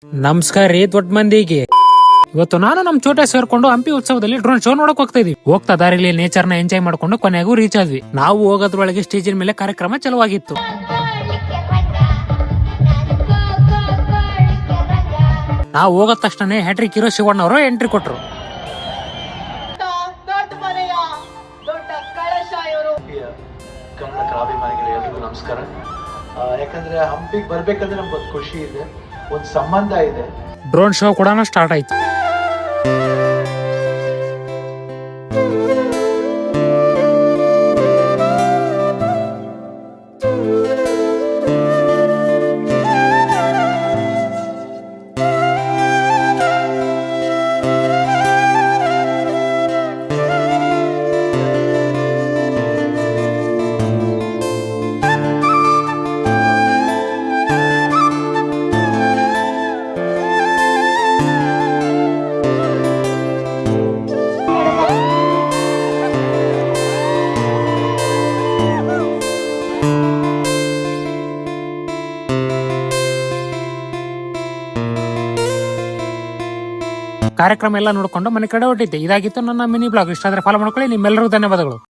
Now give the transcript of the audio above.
ನಮಸ್ಕಾರ ರೀ ದೊಡ್ಡ ಮಂದಿಗೆ. ಇವತ್ತು ನಾನು ನಮ್ ಚೋಟ ಸೇರ್ಕೊಂಡು ಹಂಪಿ ಉತ್ಸವದಲ್ಲಿ ಡ್ರೋನ್ ಶೋ ನೋಡಕ್ ಹೋಗ್ತಾ ಇದೀವಿ. ಹೋಗ್ತಾ ದಾರಿಲಿ ನೇಚರ್ ನ ಎಂಜಾಯ್ ಮಾಡ್ಕೊಂಡು ಕೊನೆಗೂ ರೀಚ್ ಆದ್ವಿ. ನಾವು ಹೋಗೋದ್ರೊಳಗೆ ಸ್ಟೇಜಿನ ಮೇಲೆ ಕಾರ್ಯಕ್ರಮ ಚಲುವಾಗಿತ್ತು. ನಾವು ಹೋಗೋದ ತಕ್ಷಣ ಹ್ಯಾಟ್ರಿಕ್ ಹೀರೋ ಶಿವಣ್ಣ ಅವರು ಎಂಟ್ರಿ ಕೊಟ್ರು. ಎಲ್ರಿಗೂ ನಮಸ್ಕಾರ. ಯಾಕಂದ್ರೆ ಹಂಪಿಗೆ ಬರ್ಬೇಕಂದ್ರೆ ನಮ್ಗೊಂದು ಖುಷಿ ಇದೆ, ಒಂದು ಸಂಬಂಧ ಇದೆ. ಡ್ರೋನ್ ಶೋ ಕೂಡ ಸ್ಟಾರ್ಟ್ ಆಯ್ತು. ಕಾರ್ಯಕ್ರಮ ಎಲ್ಲ ನೋಡ್ಕೊಂಡು ಮನೆ ಕಡೆ ಹೊಟ್ಟಿದ್ದೆ. ಇದಾಗಿತ್ತು ನನ್ನ ಮಿನಿ ಬ್ಲಾಗ್. ಇಷ್ಟ ಆದ್ರೆ ಫಾಲೋ ಮಾಡ್ಕೊಳ್ಳಿ. ನಿಮ್ಮೆಲ್ಲರಿಗೂ ಧನ್ಯವಾದಗಳು.